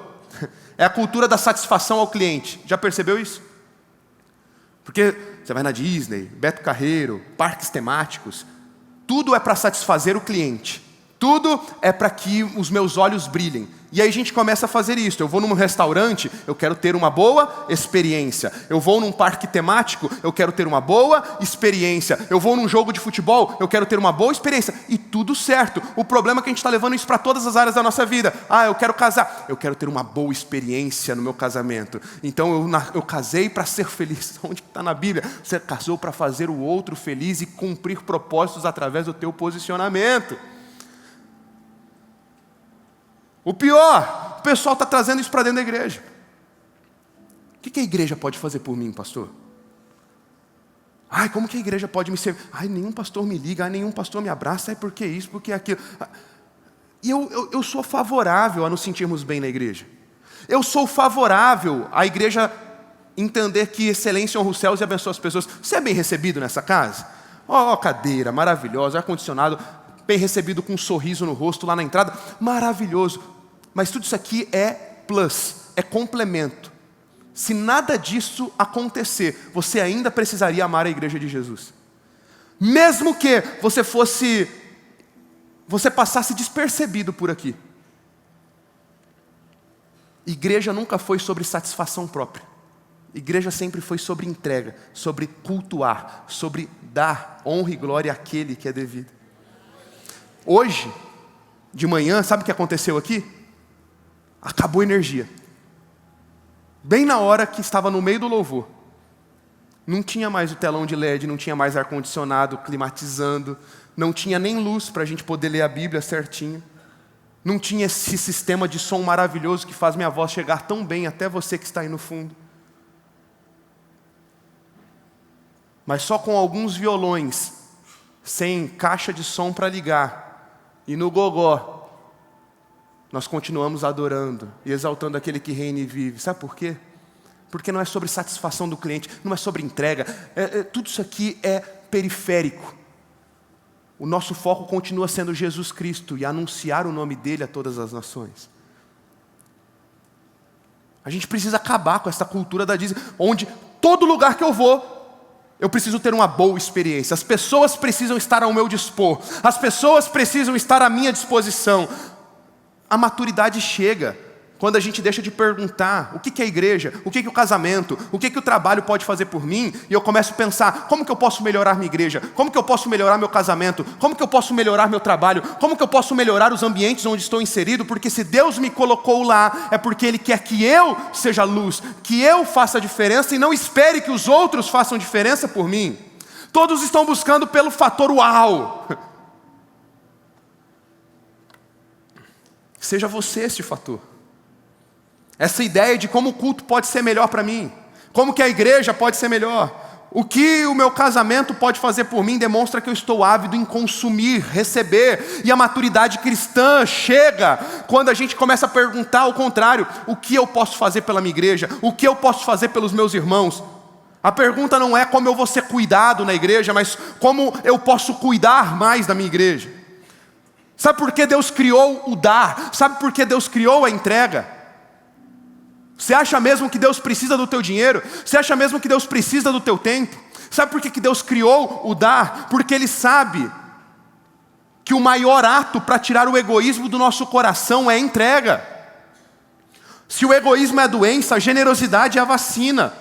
[SPEAKER 1] É a cultura da satisfação ao cliente. Já percebeu isso? Porque você vai na Disney, Beto Carreiro, parques temáticos, tudo é para satisfazer o cliente. Tudo é para que os meus olhos brilhem. E aí a gente começa a fazer isso. Eu vou num restaurante, eu quero ter uma boa experiência. Eu vou num parque temático, eu quero ter uma boa experiência. Eu vou num jogo de futebol, eu quero ter uma boa experiência. E tudo certo. O problema é que a gente está levando isso para todas as áreas da nossa vida. Eu quero casar. Eu quero ter uma boa experiência no meu casamento. Então eu casei para ser feliz. Onde está na Bíblia? Você casou para fazer o outro feliz e cumprir propósitos através do teu posicionamento. O pior, o pessoal está trazendo isso para dentro da igreja. O que a igreja pode fazer por mim, pastor? Como que a igreja pode me servir? Nenhum pastor me liga, nenhum pastor me abraça, por que isso, por que aquilo? E eu sou favorável a nos sentirmos bem na igreja. Eu sou favorável à igreja entender que excelência honra os céus e abençoa as pessoas. Você é bem recebido nessa casa? Cadeira maravilhosa, ar-condicionado, bem recebido com um sorriso no rosto lá na entrada, maravilhoso. Mas tudo isso aqui é plus, é complemento. Se nada disso acontecer, você ainda precisaria amar a igreja de Jesus. Mesmo que você passasse despercebido por aqui. Igreja nunca foi sobre satisfação própria. Igreja sempre foi sobre entrega, sobre cultuar, sobre dar honra e glória àquele que é devido. Hoje, de manhã, sabe o que aconteceu aqui? Acabou a energia. Bem na hora que estava no meio do louvor. Não tinha mais o telão de LED, não tinha mais ar-condicionado climatizando, não tinha nem luz para a gente poder ler a Bíblia certinho. Não tinha esse sistema de som maravilhoso que faz minha voz chegar tão bem até você que está aí no fundo. Mas só com alguns violões, sem caixa de som para ligar, e no gogó, nós continuamos adorando e exaltando aquele que reina e vive. Sabe por quê? Porque não é sobre satisfação do cliente, não é sobre entrega. Tudo isso aqui é periférico. O nosso foco continua sendo Jesus Cristo e anunciar o nome dele a todas as nações. A gente precisa acabar com essa cultura da Disney, onde todo lugar que eu vou, eu preciso ter uma boa experiência. As pessoas precisam estar ao meu dispor. As pessoas precisam estar à minha disposição. A maturidade chega quando a gente deixa de perguntar o que é a igreja, o que é o casamento, o que o trabalho pode fazer por mim, e eu começo a pensar, como que eu posso melhorar minha igreja? Como que eu posso melhorar meu casamento? Como que eu posso melhorar meu trabalho? Como que eu posso melhorar os ambientes onde estou inserido? Porque se Deus me colocou lá, é porque Ele quer que eu seja luz, que eu faça a diferença e não espere que os outros façam diferença por mim. Todos estão buscando pelo fator uau. Seja você esse fator. Essa ideia de como o culto pode ser melhor para mim. Como que a igreja pode ser melhor. O que o meu casamento pode fazer por mim demonstra que eu estou ávido em consumir, receber. E a maturidade cristã chega quando a gente começa a perguntar ao contrário. O que eu posso fazer pela minha igreja? O que eu posso fazer pelos meus irmãos? A pergunta não é como eu vou ser cuidado na igreja, mas como eu posso cuidar mais da minha igreja. Sabe por que Deus criou o dar? Sabe por que Deus criou a entrega? Você acha mesmo que Deus precisa do teu dinheiro? Você acha mesmo que Deus precisa do teu tempo? Sabe por que Deus criou o dar? Porque Ele sabe que o maior ato para tirar o egoísmo do nosso coração é a entrega. Se o egoísmo é a doença, a generosidade é a vacina.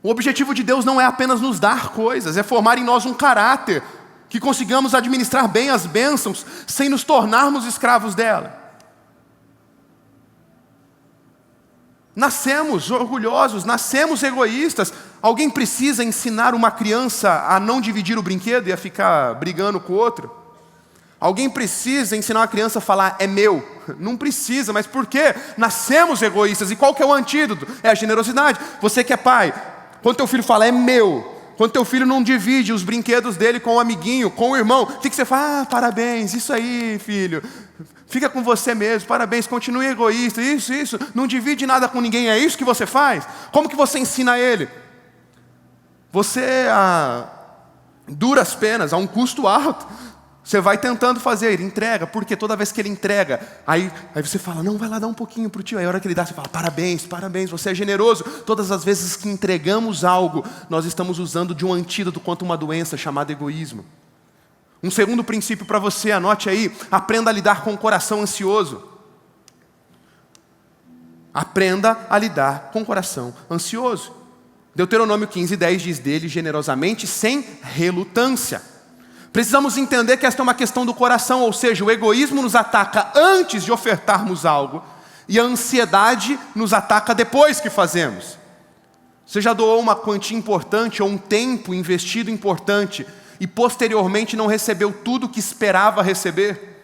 [SPEAKER 1] O objetivo de Deus não é apenas nos dar coisas, é formar em nós um caráter que consigamos administrar bem as bênçãos sem nos tornarmos escravos dela. Nascemos orgulhosos, nascemos egoístas. Alguém precisa ensinar uma criança a não dividir o brinquedo e a ficar brigando com o outro? Alguém precisa ensinar uma criança a falar, é meu? Não precisa, mas por quê? Nascemos egoístas. E qual que é o antídoto? É a generosidade. Você que é pai, quando teu filho fala, é meu. Quando teu filho não divide os brinquedos dele com o amiguinho, com o irmão, o que você fala? Parabéns, isso aí, filho. Fica com você mesmo, parabéns, continue egoísta, isso, não divide nada com ninguém, é isso que você faz? Como que você ensina ele? Você, a duras penas, a um custo alto, Você vai tentando fazer, ele entrega, porque toda vez que ele entrega, aí você fala, não, vai lá dar um pouquinho para o tio. Aí a hora que ele dá, você fala, parabéns, parabéns, você é generoso. Todas as vezes que entregamos algo, nós estamos usando de um antídoto contra uma doença chamada egoísmo. Um segundo princípio para você, anote aí, aprenda a lidar com o coração ansioso. Aprenda a lidar com o coração ansioso. Deuteronômio 15:10 diz dele, generosamente, sem relutância. Precisamos entender que esta é uma questão do coração, ou seja, o egoísmo nos ataca antes de ofertarmos algo, e a ansiedade nos ataca depois que fazemos. Você já doou uma quantia importante ou um tempo investido importante, e posteriormente não recebeu tudo o que esperava receber?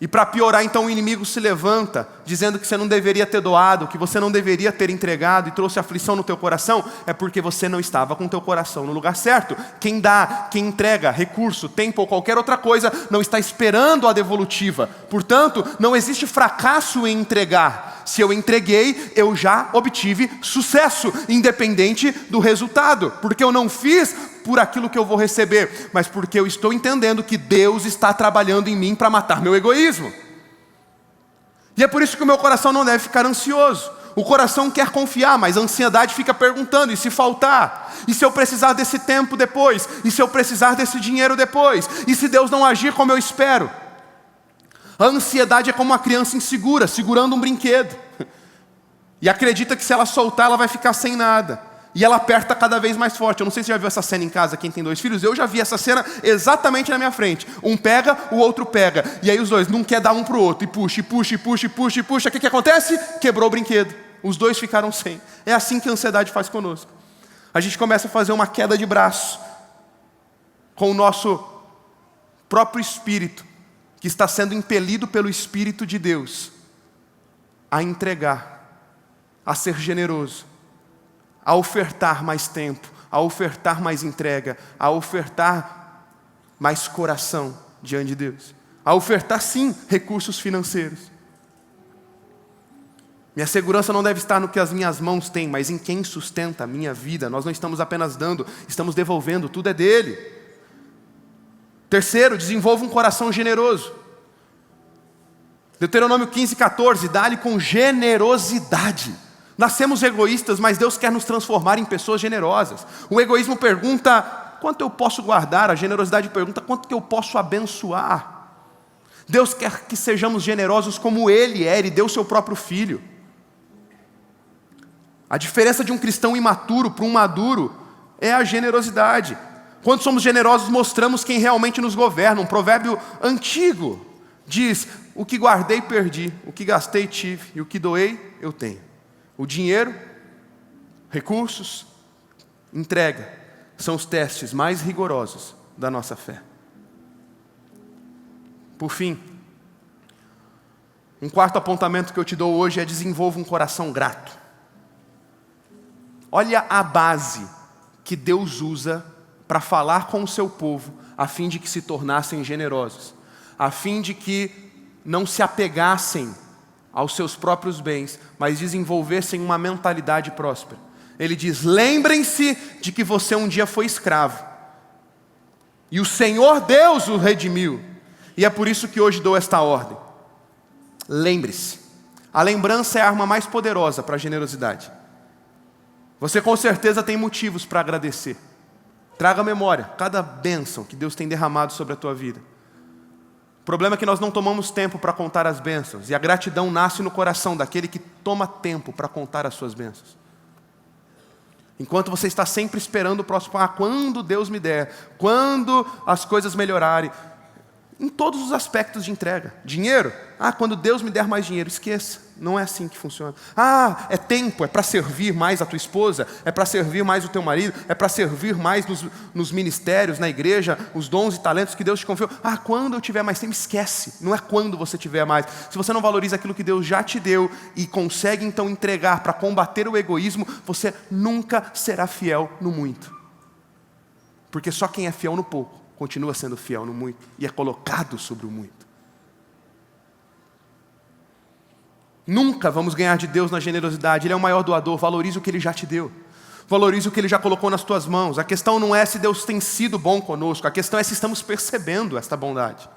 [SPEAKER 1] E para piorar, então o inimigo se levanta, dizendo que você não deveria ter doado, que você não deveria ter entregado, e trouxe aflição no teu coração. É porque você não estava com o teu coração no lugar certo. Quem dá, quem entrega recurso, tempo ou qualquer outra coisa, não está esperando a devolutiva. Portanto, não existe fracasso em entregar. Se eu entreguei, eu já obtive sucesso, independente do resultado. Porque eu não fiz por aquilo que eu vou receber, mas porque eu estou entendendo que Deus está trabalhando em mim para matar meu egoísmo. E é por isso que o meu coração não deve ficar ansioso. O coração quer confiar, mas a ansiedade fica perguntando, e se faltar? E se eu precisar desse tempo depois? E se eu precisar desse dinheiro depois? E se Deus não agir como eu espero? A ansiedade é como uma criança insegura, segurando um brinquedo. E acredita que se ela soltar, ela vai ficar sem nada. E ela aperta cada vez mais forte. Eu não sei se você já viu essa cena em casa, quem tem 2 filhos. Eu já vi essa cena exatamente na minha frente. Um pega, o outro pega. E aí os dois não quer dar um para o outro. E puxa, e puxa, e puxa, e puxa, e puxa. O que acontece? Quebrou o brinquedo. Os dois ficaram sem. É assim que a ansiedade faz conosco. A gente começa a fazer uma queda de braço com o nosso próprio espírito, que está sendo impelido pelo Espírito de Deus a entregar, a ser generoso, a ofertar mais tempo, a ofertar mais entrega, a ofertar mais coração diante de Deus, a ofertar sim recursos financeiros. Minha segurança não deve estar no que as minhas mãos têm, mas em quem sustenta a minha vida. Nós não estamos apenas dando, estamos devolvendo, tudo é dele. Terceiro, desenvolva um coração generoso. Deuteronômio 15:14, dá-lhe com generosidade. Nascemos egoístas, mas Deus quer nos transformar em pessoas generosas. O egoísmo pergunta, quanto eu posso guardar? A generosidade pergunta, quanto que eu posso abençoar? Deus quer que sejamos generosos como Ele é, Ele deu o seu próprio Filho. A diferença de um cristão imaturo para um maduro é a generosidade. Quando somos generosos, mostramos quem realmente nos governa. Um provérbio antigo diz, o que guardei, perdi. O que gastei, tive. E o que doei, eu tenho. O dinheiro, recursos, entrega, são os testes mais rigorosos da nossa fé. Por fim, um quarto apontamento que eu te dou hoje é desenvolva um coração grato. Olha a base que Deus usa para falar com o seu povo, a fim de que se tornassem generosos, a fim de que não se apegassem aos seus próprios bens, mas desenvolvessem uma mentalidade próspera. Ele diz, lembrem-se de que você um dia foi escravo, e o Senhor Deus o redimiu, e é por isso que hoje dou esta ordem. Lembre-se, a lembrança é a arma mais poderosa para a generosidade. Você com certeza tem motivos para agradecer. Traga à memória cada bênção que Deus tem derramado sobre a tua vida. O problema é que nós não tomamos tempo para contar as bênçãos, e a gratidão nasce no coração daquele que toma tempo para contar as suas bênçãos. Enquanto você está sempre esperando o próximo, quando Deus me der, quando as coisas melhorarem, em todos os aspectos de entrega. Dinheiro? Quando Deus me der mais dinheiro, esqueça, não é assim que funciona. É tempo, é para servir mais a tua esposa, é para servir mais o teu marido, é para servir mais nos ministérios, na igreja, os dons e talentos que Deus te confiou. Quando eu tiver mais tempo, esquece, não é quando você tiver mais. Se você não valoriza aquilo que Deus já te deu e consegue então entregar para combater o egoísmo, você nunca será fiel no muito. Porque só quem é fiel no pouco continua sendo fiel no muito e é colocado sobre o muito. Nunca vamos ganhar de Deus na generosidade. Ele é o maior doador, valorize o que Ele já te deu. Valorize o que Ele já colocou nas tuas mãos. A questão não é se Deus tem sido bom conosco, a questão é se estamos percebendo esta bondade.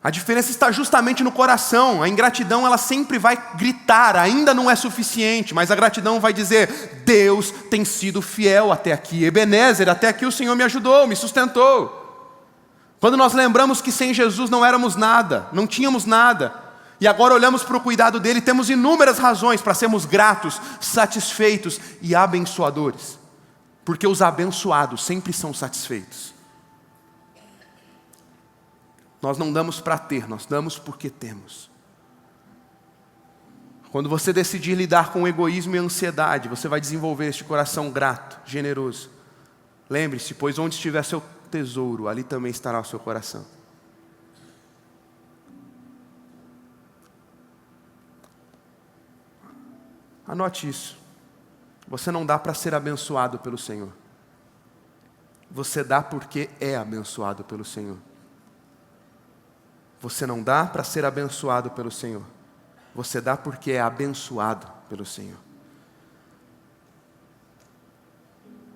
[SPEAKER 1] A diferença está justamente no coração. A ingratidão, ela sempre vai gritar, ainda não é suficiente, mas a gratidão vai dizer: Deus tem sido fiel até aqui. Ebenezer, até aqui o Senhor me ajudou, me sustentou. Quando nós lembramos que sem Jesus não éramos nada, não tínhamos nada, e agora olhamos para o cuidado dele, temos inúmeras razões para sermos gratos, satisfeitos e abençoadores. Porque os abençoados sempre são satisfeitos. Nós não damos para ter, nós damos porque temos. Quando você decidir lidar com o egoísmo e a ansiedade, você vai desenvolver este coração grato, generoso. Lembre-se, pois onde estiver seu tesouro, ali também estará o seu coração. Anote isso. Você não dá para ser abençoado pelo Senhor. Você dá porque é abençoado pelo Senhor. Você não dá para ser abençoado pelo Senhor. Você dá porque é abençoado pelo Senhor.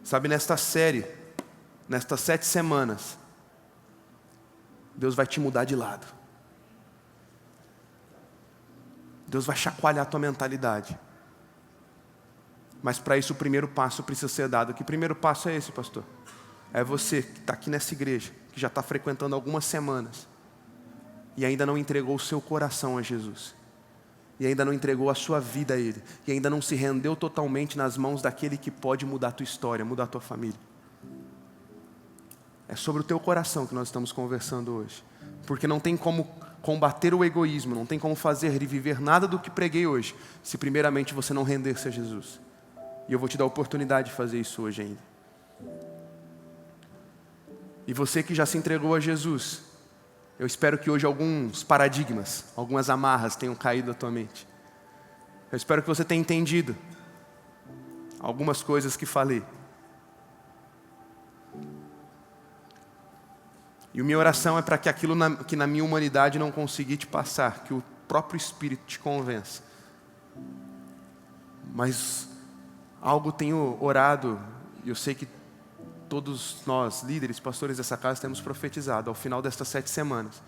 [SPEAKER 1] Sabe, nesta série, nestas 7 semanas, Deus vai te mudar de lado. Deus vai chacoalhar a tua mentalidade. Mas para isso o primeiro passo precisa ser dado. Que primeiro passo é esse, pastor? É você que está aqui nessa igreja, que já está frequentando algumas semanas, e ainda não entregou o seu coração a Jesus, e ainda não entregou a sua vida a Ele, e ainda não se rendeu totalmente nas mãos daquele que pode mudar a tua história, mudar a tua família. É sobre o teu coração que nós estamos conversando hoje, porque não tem como combater o egoísmo, não tem como fazer e viver nada do que preguei hoje, se primeiramente você não render-se a Jesus. E eu vou te dar a oportunidade de fazer isso hoje ainda. E você que já se entregou a Jesus, eu espero que hoje alguns paradigmas, algumas amarras tenham caído da tua mente. Eu espero que você tenha entendido algumas coisas que falei. E a minha oração é para que aquilo que na minha humanidade não consegui te passar, que o próprio Espírito te convença. Mas algo tenho orado, e eu sei que todos nós, líderes, pastores dessa casa, temos profetizado. Ao final destas 7 semanas,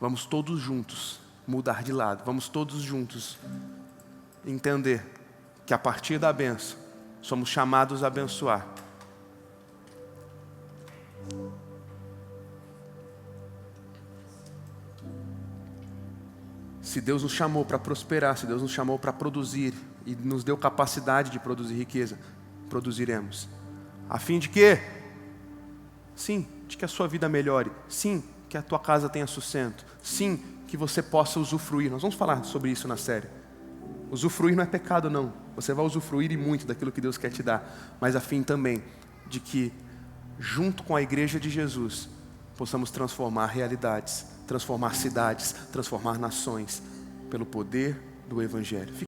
[SPEAKER 1] vamos todos juntos mudar de lado. Vamos todos juntos entender que a partir da bênção, somos chamados a abençoar. Se Deus nos chamou para prosperar, se Deus nos chamou para produzir e nos deu capacidade de produzir riqueza, produziremos. A fim de quê? Sim, de que a sua vida melhore. Sim, que a tua casa tenha sustento. Sim, que você possa usufruir. Nós vamos falar sobre isso na série. Usufruir não é pecado, não. Você vai usufruir e muito daquilo que Deus quer te dar. Mas a fim também de que, junto com a igreja de Jesus, possamos transformar realidades, transformar cidades, transformar nações, pelo poder do Evangelho.